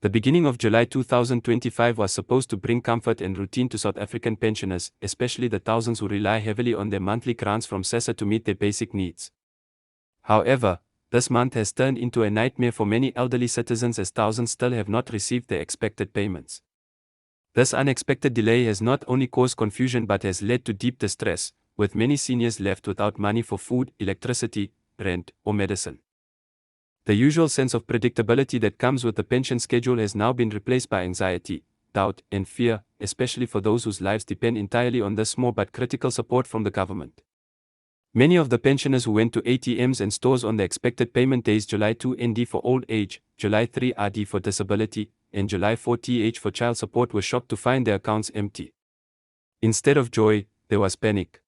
The beginning of July 2025 was supposed to bring comfort and routine to South African pensioners, especially the thousands who rely heavily on their monthly grants from SASSA to meet their basic needs. However, this month has turned into a nightmare for many elderly citizens as thousands still have not received their expected payments. This unexpected delay has not only caused confusion but has led to deep distress, with many seniors left without money for food, electricity, rent, or medicine. The usual sense of predictability that comes with the pension schedule has now been replaced by anxiety, doubt, and fear, especially for those whose lives depend entirely on this small but critical support from the government. Many of the pensioners who went to ATMs and stores on the expected payment days July 2 ND for old age, July 3 RD for disability, and July 4 TH for child support were shocked to find their accounts empty. Instead of joy, there was panic.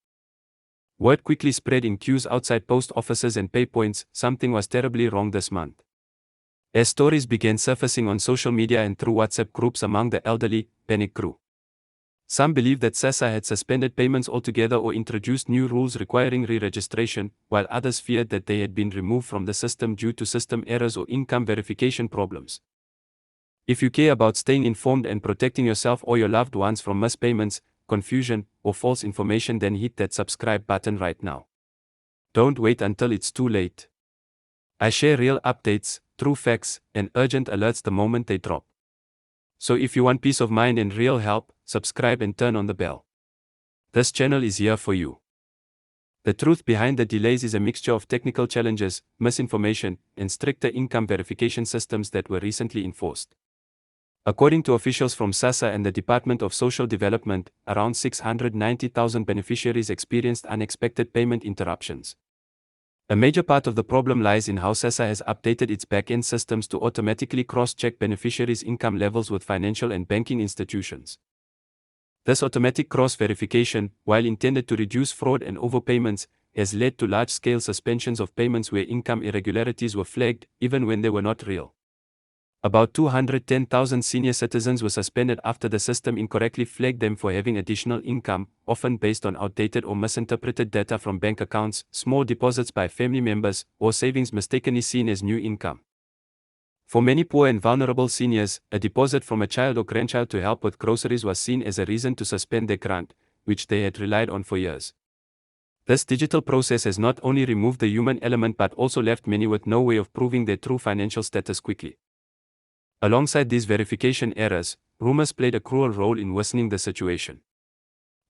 Word quickly spread in queues outside post offices and pay points, something was terribly wrong this month. As stories began surfacing on social media and through WhatsApp groups among the elderly, panic grew. Some believed that SASSA had suspended payments altogether or introduced new rules requiring re-registration, while others feared that they had been removed from the system due to system errors or income verification problems. If you care about staying informed and protecting yourself or your loved ones from missed payments, confusion, or false information, then hit that subscribe button right now. Don't wait until it's too late. I share real updates, true facts, and urgent alerts the moment they drop. So if you want peace of mind and real help, subscribe and turn on the bell. This channel is here for you. The truth behind the delays is a mixture of technical challenges, misinformation, and stricter income verification systems that were recently enforced. According to officials from SASSA and the Department of Social Development, around 690,000 beneficiaries experienced unexpected payment interruptions. A major part of the problem lies in how SASSA has updated its back-end systems to automatically cross-check beneficiaries' income levels with financial and banking institutions. This automatic cross-verification, while intended to reduce fraud and overpayments, has led to large-scale suspensions of payments where income irregularities were flagged, even when they were not real. About 210,000 senior citizens were suspended after the system incorrectly flagged them for having additional income, often based on outdated or misinterpreted data from bank accounts, small deposits by family members, or savings mistakenly seen as new income. For many poor and vulnerable seniors, a deposit from a child or grandchild to help with groceries was seen as a reason to suspend their grant, which they had relied on for years. This digital process has not only removed the human element but also left many with no way of proving their true financial status quickly. Alongside these verification errors, rumors played a cruel role in worsening the situation.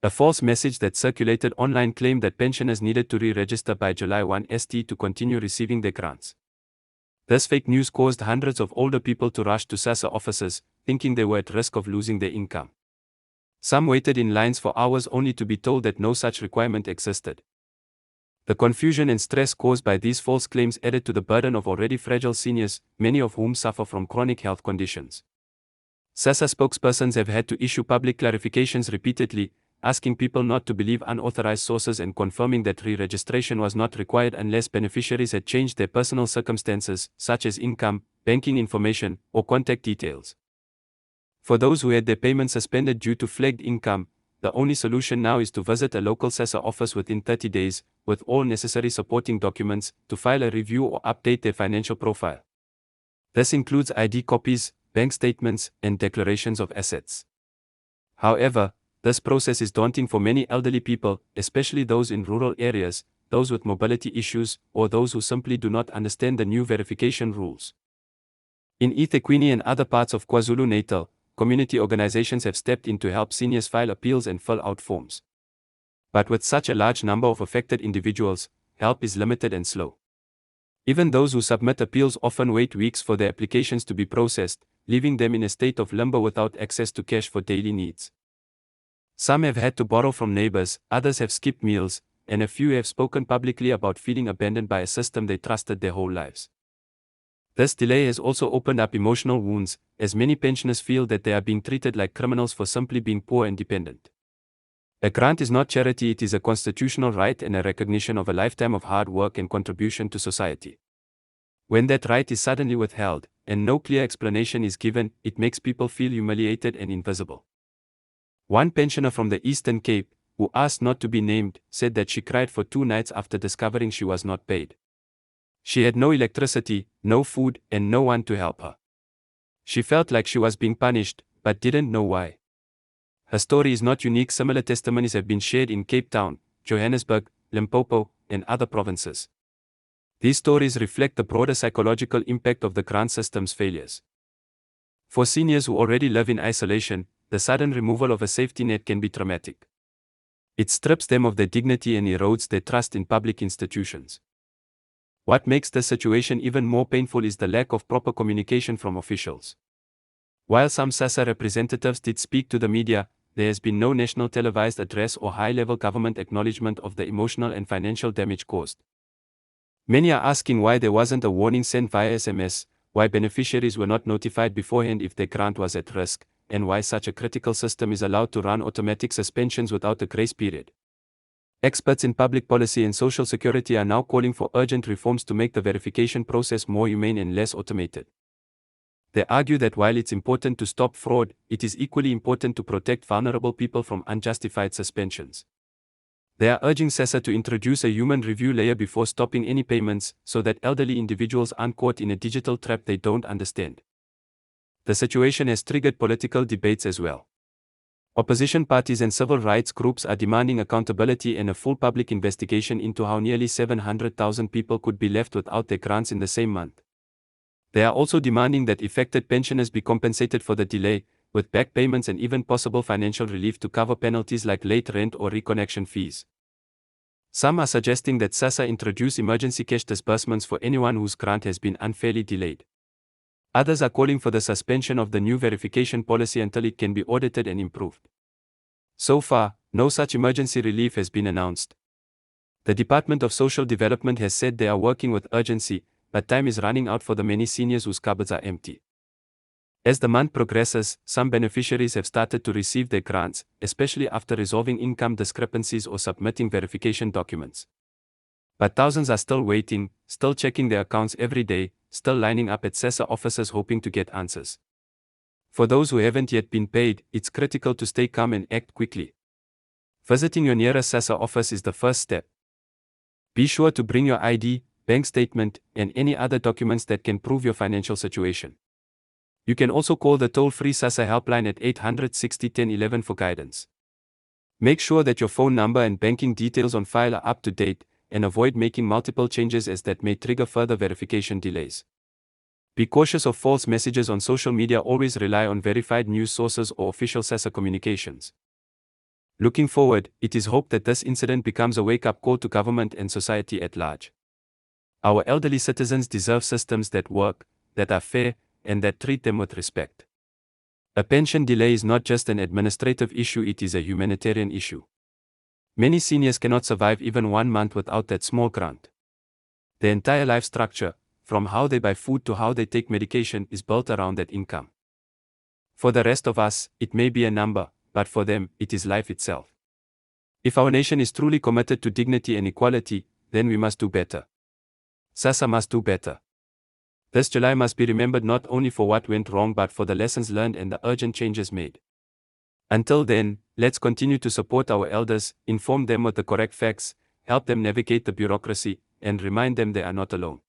A false message that circulated online claimed that pensioners needed to re-register by July 1 ST to continue receiving their grants. This fake news caused hundreds of older people to rush to SASSA offices, thinking they were at risk of losing their income. Some waited in lines for hours only to be told that no such requirement existed. The confusion and stress caused by these false claims added to the burden of already fragile seniors, many of whom suffer from chronic health conditions. SASSA spokespersons have had to issue public clarifications repeatedly, asking people not to believe unauthorized sources and confirming that re-registration was not required unless beneficiaries had changed their personal circumstances, such as income, banking information, or contact details. For those who had their payments suspended due to flagged income, the only solution now is to visit a local SASSA office within 30 days, with all necessary supporting documents, to file a review or update their financial profile. This includes ID copies, bank statements, and declarations of assets. However, this process is daunting for many elderly people, especially those in rural areas, those with mobility issues, or those who simply do not understand the new verification rules. In eThekwini and other parts of KwaZulu-Natal, community organizations have stepped in to help seniors file appeals and fill out forms. But with such a large number of affected individuals, help is limited and slow. Even those who submit appeals often wait weeks for their applications to be processed, leaving them in a state of limbo without access to cash for daily needs. Some have had to borrow from neighbors, others have skipped meals, and a few have spoken publicly about feeling abandoned by a system they trusted their whole lives. This delay has also opened up emotional wounds, as many pensioners feel that they are being treated like criminals for simply being poor and dependent. A grant is not charity, it is a constitutional right and a recognition of a lifetime of hard work and contribution to society. When that right is suddenly withheld, and no clear explanation is given, it makes people feel humiliated and invisible. One pensioner from the Eastern Cape, who asked not to be named, said that she cried for 2 nights after discovering she was not paid. She had no electricity, no food, and no one to help her. She felt like she was being punished, but didn't know why. Her story is not unique. Similar testimonies have been shared in Cape Town, Johannesburg, Limpopo, and other provinces. These stories reflect the broader psychological impact of the grant system's failures. For seniors who already live in isolation, the sudden removal of a safety net can be traumatic. It strips them of their dignity and erodes their trust in public institutions. What makes this situation even more painful is the lack of proper communication from officials. While some SASSA representatives did speak to the media, there has been no national televised address or high-level government acknowledgement of the emotional and financial damage caused. Many are asking why there wasn't a warning sent via SMS, why beneficiaries were not notified beforehand if their grant was at risk, and why such a critical system is allowed to run automatic suspensions without a grace period. Experts in public policy and social security are now calling for urgent reforms to make the verification process more humane and less automated. They argue that while it's important to stop fraud, it is equally important to protect vulnerable people from unjustified suspensions. They are urging SASSA to introduce a human review layer before stopping any payments, so that elderly individuals aren't caught in a digital trap they don't understand. The situation has triggered political debates as well. Opposition parties and civil rights groups are demanding accountability and a full public investigation into how nearly 700,000 people could be left without their grants in the same month. They are also demanding that affected pensioners be compensated for the delay, with back payments and even possible financial relief to cover penalties like late rent or reconnection fees. Some are suggesting that SASSA introduce emergency cash disbursements for anyone whose grant has been unfairly delayed. Others are calling for the suspension of the new verification policy until it can be audited and improved. So far, no such emergency relief has been announced. The Department of Social Development has said they are working with urgency, but time is running out for the many seniors whose cupboards are empty. As the month progresses, some beneficiaries have started to receive their grants, especially after resolving income discrepancies or submitting verification documents. But thousands are still waiting, still checking their accounts every day, still lining up at SASSA offices hoping to get answers. For those who haven't yet been paid, it's critical to stay calm and act quickly. Visiting your nearest SASSA office is the first step. Be sure to bring your ID, bank statement, and any other documents that can prove your financial situation. You can also call the toll-free SASSA helpline at 800 60 10 11 for guidance. Make sure that your phone number and banking details on file are up to date, and avoid making multiple changes as that may trigger further verification delays. Be cautious of false messages on social media. Always rely on verified news sources or official SASSA communications. Looking forward, it is hoped that this incident becomes a wake-up call to government and society at large. Our elderly citizens deserve systems that work, that are fair, and that treat them with respect. A pension delay is not just an administrative issue, it is a humanitarian issue. Many seniors cannot survive even 1 month without that small grant. Their entire life structure, from how they buy food to how they take medication, is built around that income. For the rest of us, it may be a number, but for them, it is life itself. If our nation is truly committed to dignity and equality, then we must do better. SASSA must do better. This July must be remembered not only for what went wrong but for the lessons learned and the urgent changes made. Until then, let's continue to support our elders, inform them with the correct facts, help them navigate the bureaucracy, and remind them they are not alone.